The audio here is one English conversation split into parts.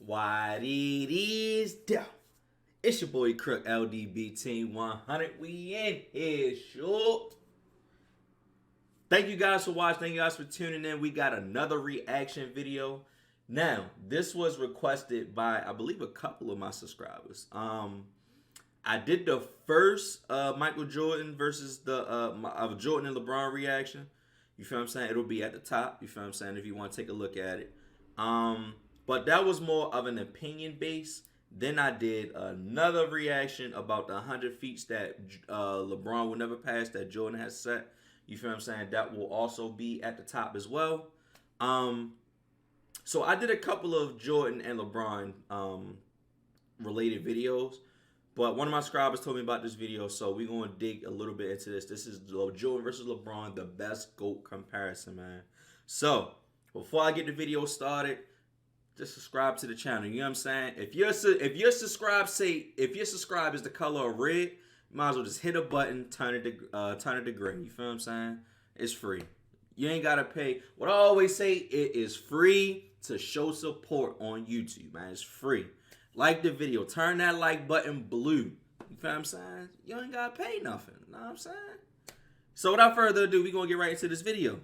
What it is, though. It's your boy Crook LDB Team 100. We in here, sure. Thank you guys for watching. Thank you guys for tuning in. We got another reaction video. Now, this was requested by, I believe, a couple of my subscribers. I did the first Michael Jordan versus the Jordan and LeBron reaction. You feel what I'm saying? It'll be at the top. You feel what I'm saying? If you want to take a look at it. But that was more of an opinion base. Then I did another reaction about the 100 feet that LeBron will never pass that Jordan has set. You feel what I'm saying? That will also be at the top as well. So I did a couple of Jordan and LeBron related videos. But one of my subscribers told me about this video, so we're going to dig a little bit into this. This is Jordan versus LeBron, the best GOAT comparison, man. So, before I get the video started, just subscribe to the channel. You know what I'm saying? If your subscribe is the color of red, you might as well just hit a button, turn it to gray. You feel what I'm saying? It's free. You ain't gotta pay. What I always say, it is free to show support on YouTube, man. It's free. Like the video. Turn that like button blue. You feel what I'm saying? You ain't gotta pay nothing. You know what I'm saying? So without further ado, we're gonna get right into this video.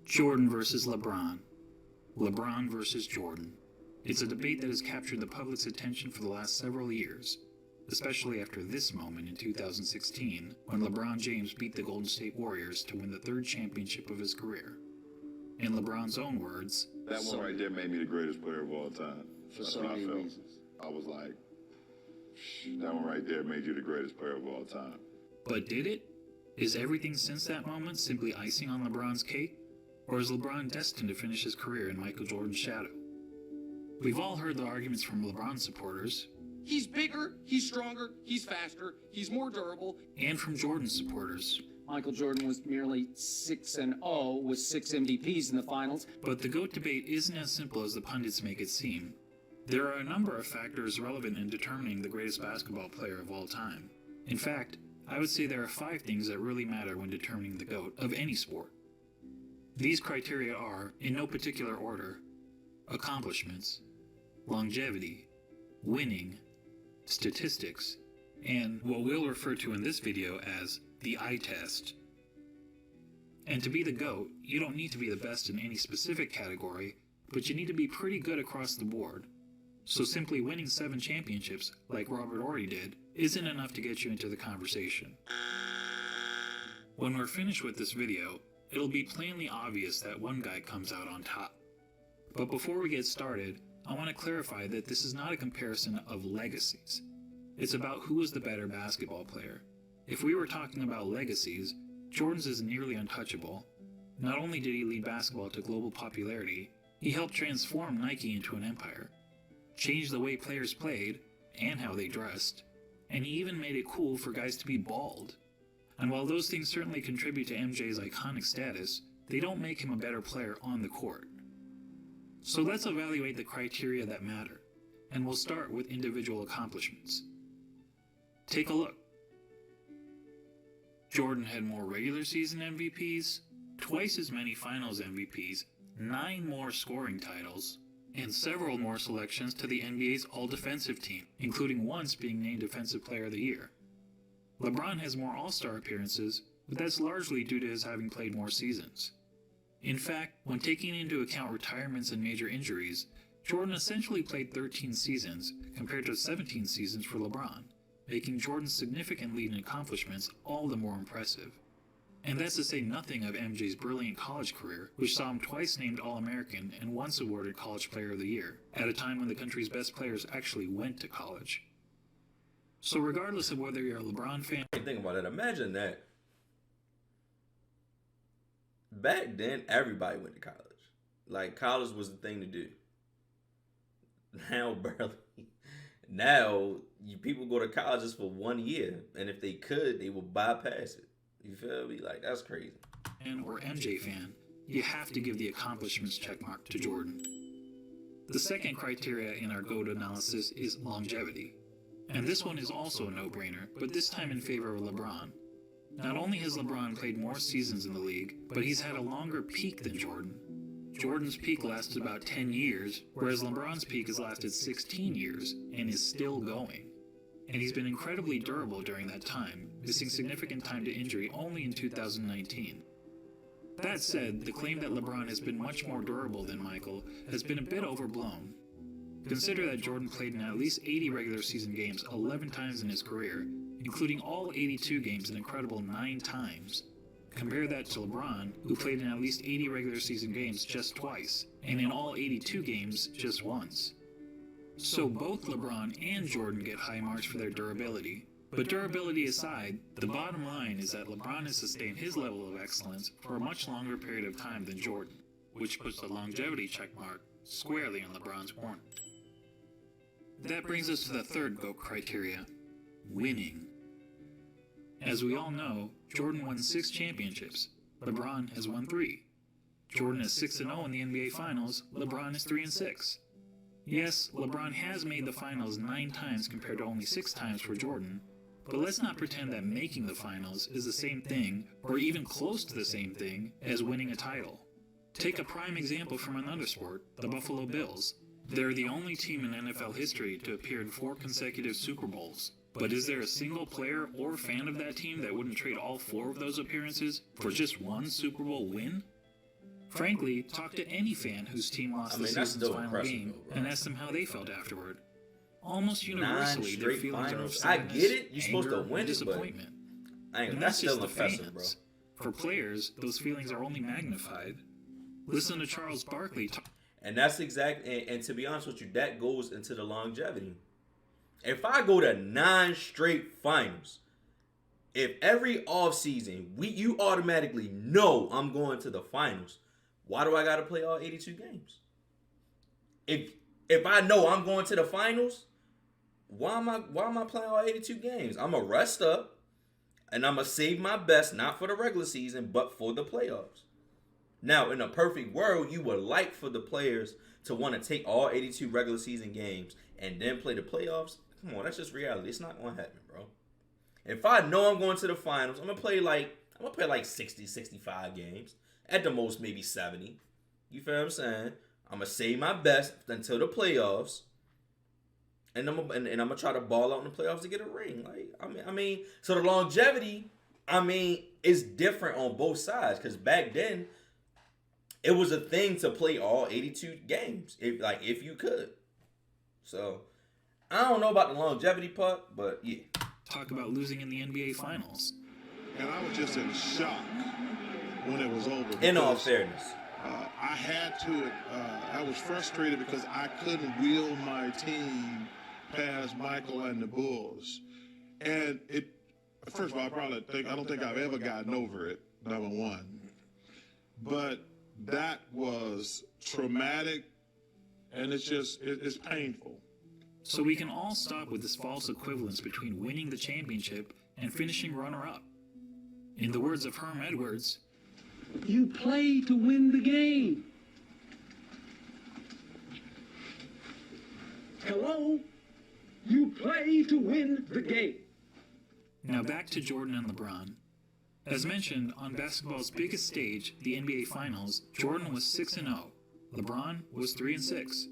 Jordan versus LeBron. LeBron versus Jordan. It's a debate that has captured the public's attention for the last several years, especially after this moment in 2016, when LeBron James beat the Golden State Warriors to win the third championship of his career. In LeBron's own words, "That one right there made me the greatest player of all time." That's what I felt. I was like, that one right there made you the greatest player of all time. But did it? Is everything since that moment simply icing on LeBron's cake? Or is LeBron destined to finish his career in Michael Jordan's shadow? We've all heard the arguments from LeBron supporters. He's bigger, he's stronger, he's faster, he's more durable. And from Jordan supporters. Michael Jordan was merely 6-0 with 6 MVPs in the finals. But the GOAT debate isn't as simple as the pundits make it seem. There are a number of factors relevant in determining the greatest basketball player of all time. In fact, I would say there are 5 things that really matter when determining the GOAT of any sport. These criteria are, in no particular order, accomplishments, longevity, winning, statistics, and what we'll refer to in this video as the eye test. And to be the GOAT, you don't need to be the best in any specific category, but you need to be pretty good across the board. So simply winning 7 championships, like Robert Horry did, isn't enough to get you into the conversation. When we're finished with this video, it'll be plainly obvious that one guy comes out on top. But before we get started, I want to clarify that this is not a comparison of legacies. It's about who is the better basketball player. If we were talking about legacies, Jordan's is nearly untouchable. Not only did he lead basketball to global popularity, he helped transform Nike into an empire, changed the way players played and how they dressed, and he even made it cool for guys to be bald. And while those things certainly contribute to MJ's iconic status, they don't make him a better player on the court. So let's evaluate the criteria that matter, and we'll start with individual accomplishments. Take a look. Jordan had more regular season MVPs, twice as many finals MVPs, 9 more scoring titles, and several more selections to the NBA's All-Defensive team, including once being named Defensive Player of the Year. LeBron has more All-Star appearances, but that's largely due to his having played more seasons. In fact, when taking into account retirements and major injuries, Jordan essentially played 13 seasons compared to 17 seasons for LeBron, making Jordan's significant lead in accomplishments all the more impressive. And that's to say nothing of MJ's brilliant college career, which saw him twice named All-American and once awarded College Player of the Year, at a time when the country's best players actually went to college. So regardless of whether you're a LeBron fan... Think about it. Imagine that. Back then, everybody went to college. Like, college was the thing to do. Now, barely. Now, people go to college just for 1 year, and if they could, they will bypass it. You feel me? Like, that's crazy. Or MJ fan, you have to give the accomplishments checkmark to Jordan. The second criteria in our GOAT analysis is longevity. And this one is also a no-brainer, but this time in favor of LeBron. Not only has LeBron played more seasons in the league, but he's had a longer peak than Jordan. Jordan's peak lasted about 10 years, whereas LeBron's peak has lasted 16 years, and is still going. And he's been incredibly durable during that time, missing significant time to injury only in 2019. That said, the claim that LeBron has been much more durable than Michael has been a bit overblown. Consider that Jordan played in at least 80 regular season games 11 times in his career, including all 82 games an incredible 9 times. Compare that to LeBron, who played in at least 80 regular season games just twice, and in all 82 games just once. So both LeBron and Jordan get high marks for their durability. But durability aside, the bottom line is that LeBron has sustained his level of excellence for a much longer period of time than Jordan, which puts the longevity checkmark squarely on LeBron's corner. That brings us to the third GOAT criteria: winning. As we all know, Jordan won 6 championships. LeBron has won 3. Jordan is 6-0 in the NBA Finals. LeBron is 3-6. Yes, LeBron has made the finals 9 times compared to only 6 times for Jordan, but let's not pretend that making the finals is the same thing, or even close to the same thing, as winning a title. Take a prime example from another sport, the Buffalo Bills. They're the only team in NFL history to appear in 4 consecutive Super Bowls. But is there a single player or fan of that team that wouldn't trade all 4 of those appearances for just 1 Super Bowl win? Frankly, talk to any fan whose team lost the season's final game and ask them how they felt afterward. Almost universally, their feelings are of sadness, I get it. You're supposed to win, disappointment. But that's still impressive, bro. For players, those feelings are only magnified. Listen to Charles Barkley talk. And that's exactly, and to be honest with you, that goes into the longevity. If I go to 9 straight finals, if every offseason you automatically know I'm going to the finals, why do I got to play all 82 games? If I know I'm going to the finals, why am I playing all 82 games? I'm gonna rest up and I'm gonna save my best, not for the regular season, but for the playoffs. Now, in a perfect world, you would like for the players to want to take all 82 regular season games and then play the playoffs. Come on, that's just reality. It's not going to happen, bro. If I know I'm going to the finals, I'm going to play like 60, 65 games. At the most, maybe 70. You feel what I'm saying? I'm going to save my best until the playoffs. And I'm gonna try to ball out in the playoffs to get a ring. Like, I mean, so the longevity, is different on both sides. Because back then, it was a thing to play all 82 games, if you could. So, I don't know about the longevity part, but yeah. Talk about losing in the NBA Finals. And I was just in shock when it was over. In all fairness. I was frustrated because I couldn't wheel my team past Michael and the Bulls. And first of all, I don't think I've ever gotten over it, number one. But that was traumatic, and it's painful. So we can all stop with this false equivalence between winning the championship and finishing runner-up. In the words of Herm Edwards, you play to win the game. Hello? You play to win the game. Now back to Jordan and LeBron. As mentioned, on basketball's biggest stage, the NBA Finals, Jordan was 6-0. LeBron was 3-6.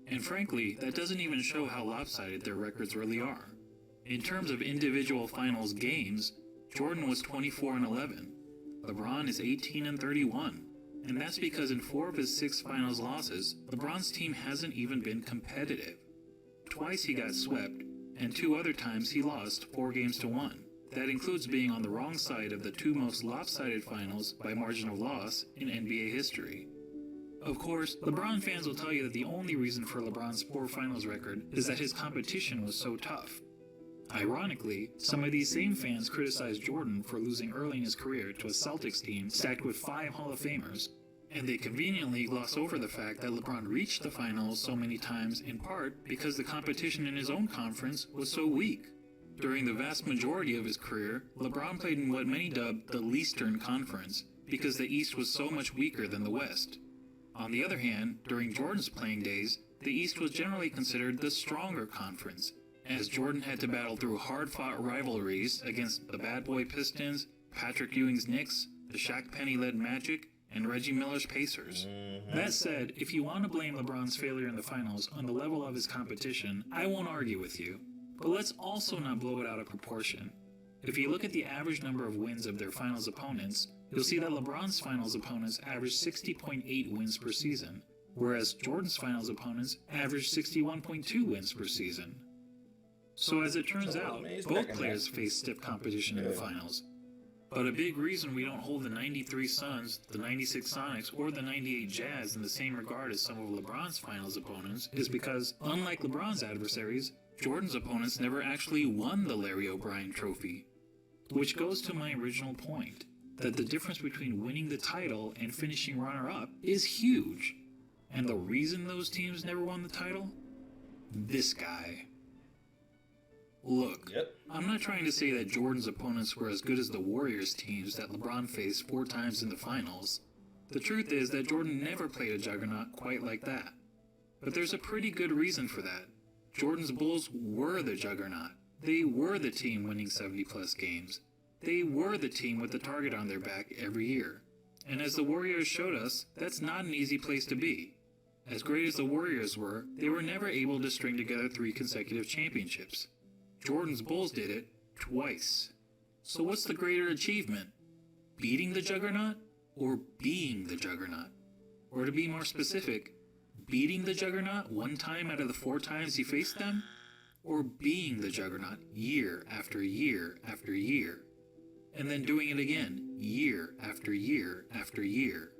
And frankly, that doesn't even show how lopsided their records really are. In terms of individual finals games, Jordan was 24-11. LeBron is 18-31. And that's because in 4 of his 6 finals losses, LeBron's team hasn't even been competitive. Twice he got swept, and 2 other times he lost 4-1. That includes being on the wrong side of the 2 most lopsided finals by margin of loss in NBA history. Of course, LeBron fans will tell you that the only reason for LeBron's poor finals record is that his competition was so tough. Ironically, some of these same fans criticized Jordan for losing early in his career to a Celtics team stacked with 5 Hall of Famers, and they conveniently gloss over the fact that LeBron reached the finals so many times in part because the competition in his own conference was so weak. During the vast majority of his career, LeBron played in what many dubbed the Leastern Conference because the East was so much weaker than the West. On the other hand, during Jordan's playing days, the East was generally considered the stronger conference, as Jordan had to battle through hard-fought rivalries against the Bad Boy Pistons, Patrick Ewing's Knicks, the Shaq Penny-led Magic, and Reggie Miller's Pacers. That said, if you want to blame LeBron's failure in the finals on the level of his competition, I won't argue with you. But let's also not blow it out of proportion. If you look at the average number of wins of their finals opponents, you'll see that LeBron's finals opponents averaged 60.8 wins per season, whereas Jordan's finals opponents averaged 61.2 wins per season. So as it turns out, both players face stiff competition in the finals. But a big reason we don't hold the 93 Suns, the 96 Sonics, or the 98 Jazz in the same regard as some of LeBron's finals opponents is because, unlike LeBron's adversaries, Jordan's opponents never actually won the Larry O'Brien Trophy. Which goes to my original point, that the difference between winning the title and finishing runner-up is huge. And the reason those teams never won the title? This guy. Look, I'm not trying to say that Jordan's opponents were as good as the Warriors teams that LeBron faced 4 times in the finals. The truth is that Jordan never played a juggernaut quite like that. But there's a pretty good reason for that. Jordan's Bulls were the juggernaut. They were the team winning 70-plus games. They were the team with the target on their back every year. And as the Warriors showed us, that's not an easy place to be. As great as the Warriors were, they were never able to string together 3 consecutive championships. Jordan's Bulls did it twice. So what's the greater achievement? Beating the juggernaut or being the juggernaut? Or to be more specific, beating the juggernaut 1 time out of the 4 times he faced them? Or being the juggernaut year after year after year? And then doing it again, year after year after year.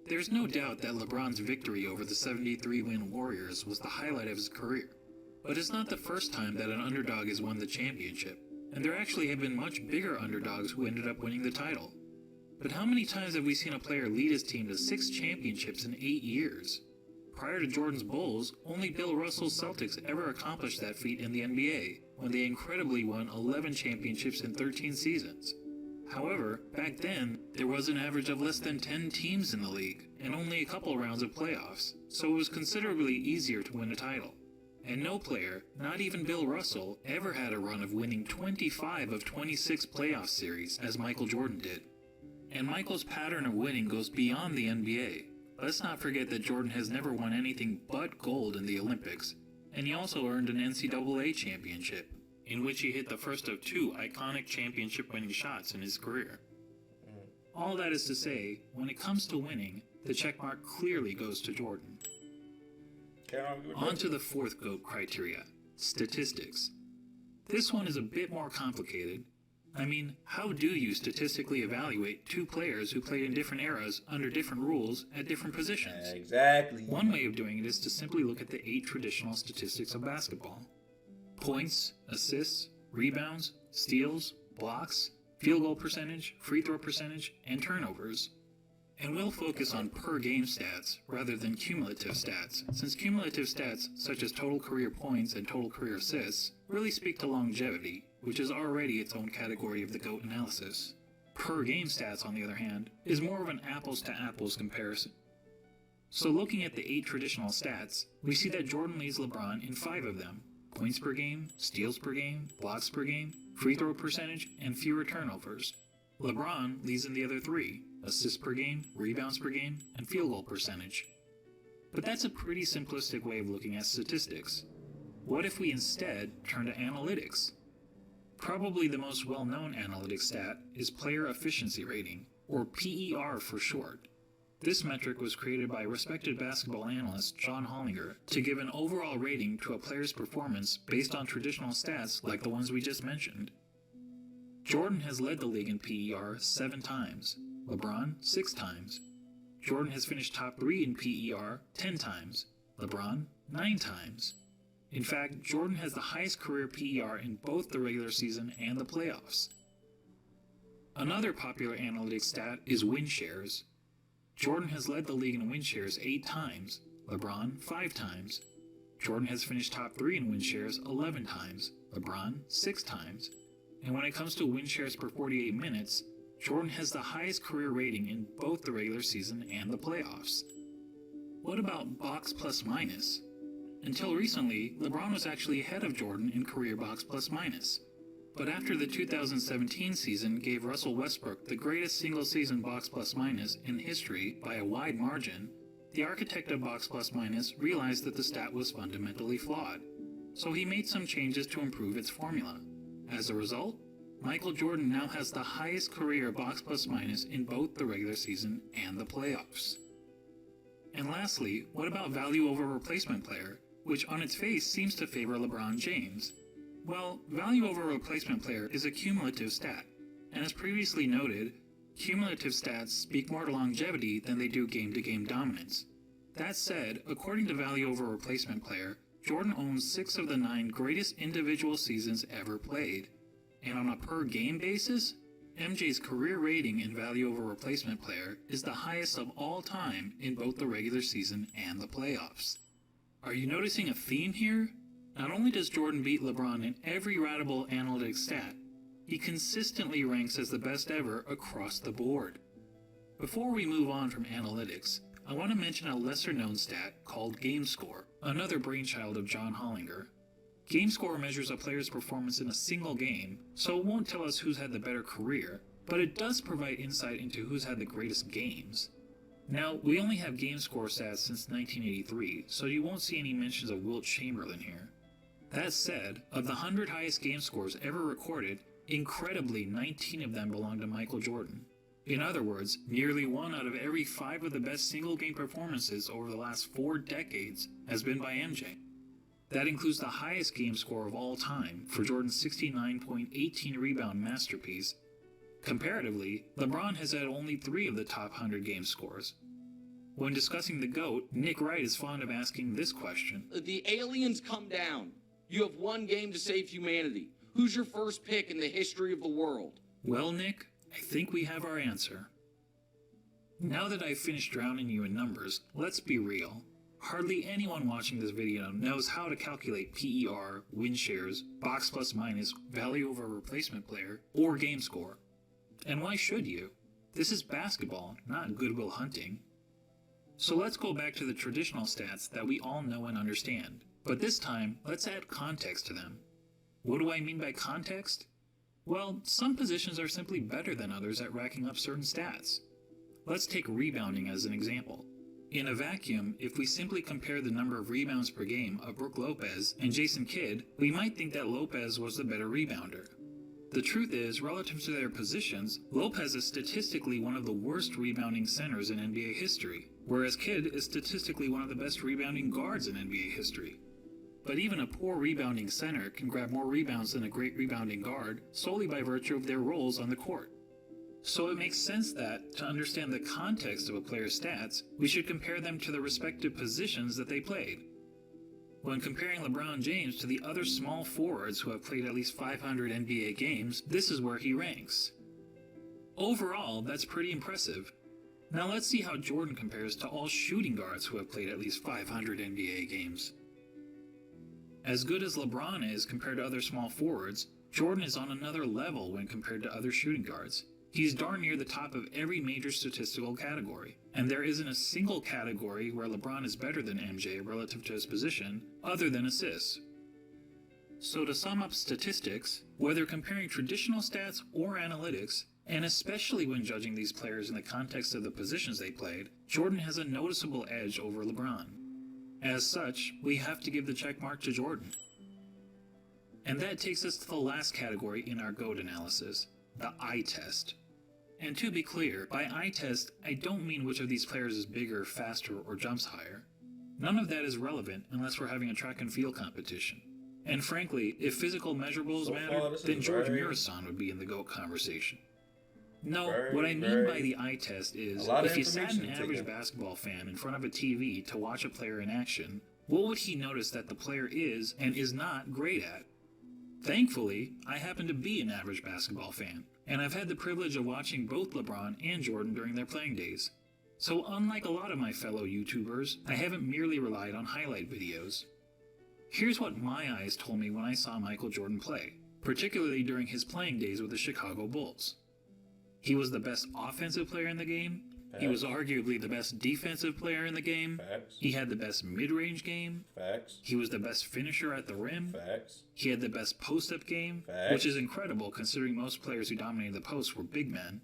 There's no doubt that LeBron's victory over the 73-win Warriors was the highlight of his career. But it's not the first time that an underdog has won the championship, and there actually have been much bigger underdogs who ended up winning the title. But how many times have we seen a player lead his team to 6 championships in 8 years? Prior to Jordan's Bulls, only Bill Russell's Celtics ever accomplished that feat in the NBA, when they incredibly won 11 championships in 13 seasons. However, back then, there was an average of less than 10 teams in the league, and only a couple rounds of playoffs, so it was considerably easier to win a title. And no player, not even Bill Russell, ever had a run of winning 25 of 26 playoff series, as Michael Jordan did. And Michael's pattern of winning goes beyond the NBA. Let's not forget that Jordan has never won anything but gold in the Olympics, and he also earned an NCAA championship, in which he hit the first of 2 iconic championship-winning shots in his career. All that is to say, when it comes to winning, the checkmark clearly goes to Jordan. On to the 4th GOAT criteria, statistics. This one is a bit more complicated. I mean, how do you statistically evaluate 2 players who played in different eras under different rules at different positions? Exactly. One way of doing it is to simply look at the 8 traditional statistics of basketball. Points, assists, rebounds, steals, blocks, field goal percentage, free throw percentage, and turnovers. And we'll focus on per-game stats rather than cumulative stats, since cumulative stats such as total career points and total career assists really speak to longevity, which is already its own category of the GOAT analysis. Per-game stats, on the other hand, is more of an apples-to-apples comparison. So looking at the 8 traditional stats, we see that Jordan leads LeBron in 5 of them: points per game, steals per game, blocks per game, free throw percentage, and fewer turnovers. LeBron leads in the other three: assists per game, rebounds per game, and field goal percentage. But that's a pretty simplistic way of looking at statistics. What if we instead turn to analytics? Probably the most well-known analytics stat is player efficiency rating, or PER for short. This metric was created by respected basketball analyst John Hollinger to give an overall rating to a player's performance based on traditional stats like the ones we just mentioned. Jordan has led the league in PER 7 times, LeBron 6 times. Jordan has finished top 3 in PER 10 times, LeBron 9 times. In fact, Jordan has the highest career PER in both the regular season and the playoffs. Another popular analytics stat is win shares. Jordan has led the league in win shares 8 times, LeBron 5 times. Jordan has finished top 3 in win shares 11 times, LeBron 6 times. And when it comes to win shares per 48 minutes, Jordan has the highest career rating in both the regular season and the playoffs. What about box plus minus? Until recently, LeBron was actually ahead of Jordan in career box plus minus. But after the 2017 season gave Russell Westbrook the greatest single-season box plus minus in history by a wide margin, the architect of box plus minus realized that the stat was fundamentally flawed. So he made some changes to improve its formula. As a result, Michael Jordan now has the highest career box plus minus in both the regular season and the playoffs. And lastly, what about value over replacement player, which on its face seems to favor LeBron James? Well, value over replacement player is a cumulative stat, and as previously noted, cumulative stats speak more to longevity than they do game-to-game dominance. That said, according to value over replacement player, Jordan owns 6 of the 9 greatest individual seasons ever played. And on a per-game basis, MJ's career rating in value over replacement player is the highest of all time in both the regular season and the playoffs. Are you noticing a theme here? Not only does Jordan beat LeBron in every ratable analytics stat, he consistently ranks as the best ever across the board. Before we move on from analytics, I want to mention a lesser-known stat called game score, another brainchild of John Hollinger. Game score measures a player's performance in a single game, so it won't tell us who's had the better career, but it does provide insight into who's had the greatest games. Now, we only have game score stats since 1983, so you won't see any mentions of Wilt Chamberlain here. That said, of the 100 highest game scores ever recorded, incredibly 19 of them belong to Michael Jordan. In other words, nearly 1 out of every 5 of the best single-game performances over the last 4 decades has been by MJ. That includes the highest game score of all time for Jordan's 69.18 rebound masterpiece. Comparatively, LeBron has had only 3 of the top 100 game scores. When discussing the GOAT, Nick Wright is fond of asking this question. The aliens come down. You have 1 game to save humanity. Who's your first pick in the history of the world? Well, Nick, I think we have our answer. Now that I've finished drowning you in numbers, let's be real. Hardly anyone watching this video knows how to calculate PER, win shares, box plus minus, value over replacement player, or game score. And why should you? This is basketball, not Good Will Hunting. So let's go back to the traditional stats that we all know and understand. But this time, let's add context to them. What do I mean by context? Well, some positions are simply better than others at racking up certain stats. Let's take rebounding as an example. In a vacuum, if we simply compare the number of rebounds per game of Brook Lopez and Jason Kidd, we might think that Lopez was the better rebounder. The truth is, relative to their positions, Lopez is statistically one of the worst rebounding centers in NBA history, whereas Kidd is statistically one of the best rebounding guards in NBA history. But even a poor rebounding center can grab more rebounds than a great rebounding guard solely by virtue of their roles on the court. So it makes sense that, to understand the context of a player's stats, we should compare them to the respective positions that they played. When comparing LeBron James to the other small forwards who have played at least 500 NBA games, this is where he ranks. Overall, that's pretty impressive. Now let's see how Jordan compares to all shooting guards who have played at least 500 NBA games. As good as LeBron is compared to other small forwards, Jordan is on another level when compared to other shooting guards. He's darn near the top of every major statistical category, and there isn't a single category where LeBron is better than MJ relative to his position, other than assists. So to sum up statistics, whether comparing traditional stats or analytics, And especially when judging these players in the context of the positions they played, Jordan has a noticeable edge over LeBron. As such, we have to give the check mark to Jordan. And that takes us to the last category in our GOAT analysis, the eye test. And to be clear, by eye test, I don't mean which of these players is bigger, faster, or jumps higher. None of that is relevant unless we're having a track and field competition. And frankly, if physical measurables mattered, then George Murasan would be in the GOAT conversation. No, what I mean by the eye test is, if you sat an average basketball fan in front of a TV to watch a player in action, what would he notice that the player is and is not great at? Thankfully, I happen to be an average basketball fan, and I've had the privilege of watching both LeBron and Jordan during their playing days. So unlike a lot of my fellow YouTubers, I haven't merely relied on highlight videos. Here's what my eyes told me when I saw Michael Jordan play, particularly during his playing days with the Chicago Bulls. He was the best offensive player in the game. Facts. He was arguably the best defensive player in the game. Facts. He had the best mid-range game. Facts. He was the best finisher at the rim. Facts. He had the best post-up game, Facts. which is incredible considering most players who dominated the post were big men.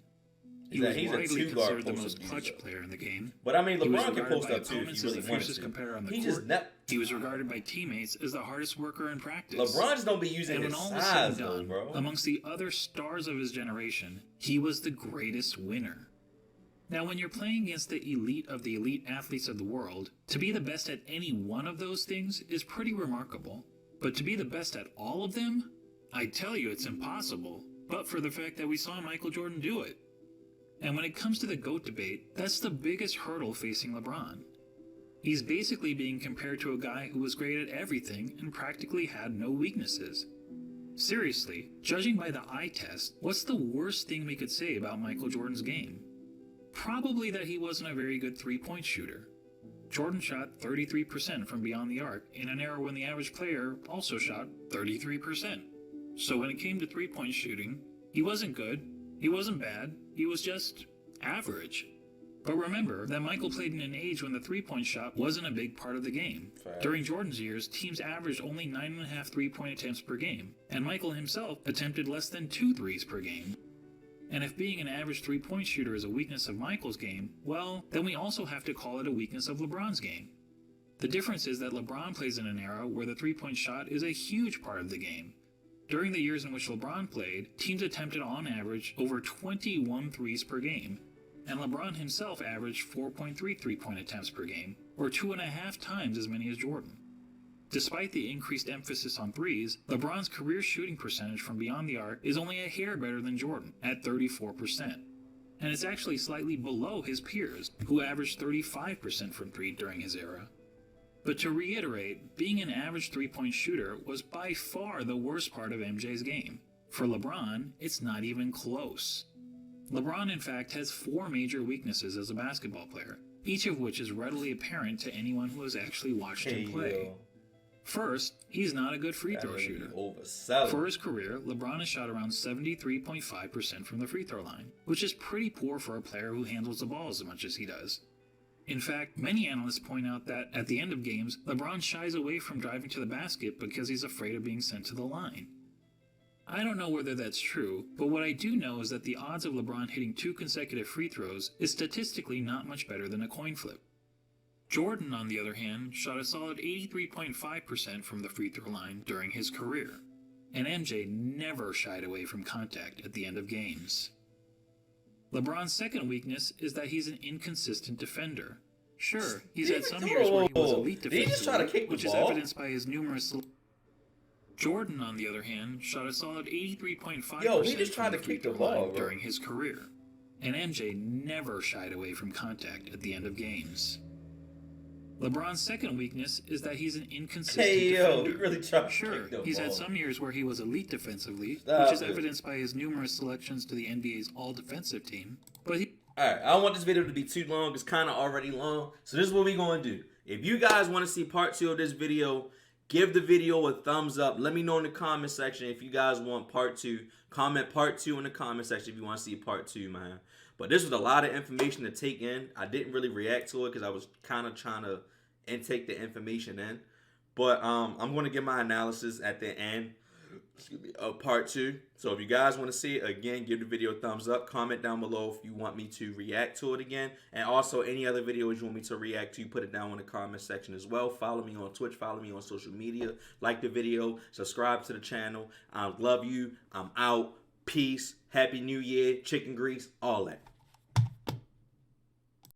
He He's was widely two-guard considered the most post-up clutch user. player in the game. But I mean, He was LeBron can regarded post by up too if opponents he as really the wanted fiercest to. competitor on the He court. just He was regarded by teammates as the hardest worker in practice. LeBron just don't be using And when his all was said size, and though, done, bro. amongst the other stars of his generation, he was the greatest winner. Now, when you're playing against the elite of the elite athletes of the world, to be the best at any one of those things is pretty remarkable. But to be the best at all of them? I tell you, it's impossible, but for the fact that we saw Michael Jordan do it. And when it comes to the GOAT debate, that's the biggest hurdle facing LeBron. He's basically being compared to a guy who was great at everything and practically had no weaknesses. Seriously, judging by the eye test, what's the worst thing we could say about Michael Jordan's game? Probably that he wasn't a very good three-point shooter. Jordan shot 33% from beyond the arc in an era when the average player also shot 33%. So when it came to three-point shooting, he wasn't good, he wasn't bad, he was just average. But remember that Michael played in an age when the three-point shot wasn't a big part of the game. Fact. During Jordan's years, teams averaged only 9.5 three-point attempts per game, and Michael himself attempted less than 2 threes per game. And if being an average three-point shooter is a weakness of Michael's game, well, then we also have to call it a weakness of LeBron's game. The difference is that LeBron plays in an era where the three-point shot is a huge part of the game. During the years in which LeBron played, teams attempted on average over 21 threes per game, and LeBron himself averaged 4.3 three-point attempts per game, or 2.5 times as many as Jordan. Despite the increased emphasis on threes, LeBron's career shooting percentage from beyond the arc is only a hair better than Jordan, at 34%. And it's actually slightly below his peers, who averaged 35% from three during his era. But to reiterate, being an average three-point shooter was by far the worst part of MJ's game. For LeBron, it's not even close. LeBron, in fact, has 4 major weaknesses as a basketball player, each of which is readily apparent to anyone who has actually watched him play. Yo. First, he's not a good free throw shooter. For his career, LeBron has shot around 73.5% from the free throw line, which is pretty poor for a player who handles the ball as much as he does. In fact, many analysts point out that, at the end of games, LeBron shies away from driving to the basket because he's afraid of being sent to the line. I don't know whether that's true, but what I do know is that the odds of LeBron hitting 2 consecutive free throws is statistically not much better than a coin flip. Jordan, on the other hand, shot a solid 83.5% from the free throw line during his career, and MJ never shied away from contact at the end of games. LeBron's second weakness is that he's an inconsistent defender. Sure, he's had some years where he was elite defensively, which is evidenced by his numerous... Jordan, on the other hand, shot a solid 83.5% from the free throw line during his career, and MJ never shied away from contact at the end of games. LeBron's second weakness is that he's an inconsistent defender. He really tried to Sure, kick the he's ball. had some years where he was elite defensively, Stop which is it. evidenced by his numerous selections to the NBA's all-defensive team, but he... Alright, I don't want this video to be too long. It's kind of already long. So this is what we're going to do. If you guys want to see part 2 of this video, give the video a thumbs up. Let me know in the comment section if you guys want part 2. Comment part 2 in the comment section if you want to see part 2, man. But this was a lot of information to take in. I didn't really react to it because I was kind of trying to intake the information in. But I'm going to give my analysis at the end. part 2. So if you guys want to see it again, give the video a thumbs up. Comment down below if you want me to react to it again, and also any other videos you want me to react to, put it down in the comment section as well. Follow me on Twitch, follow me on social media, like the video, subscribe to the channel. I love you. I'm out. Peace. Happy New Year. Chicken grease. All that.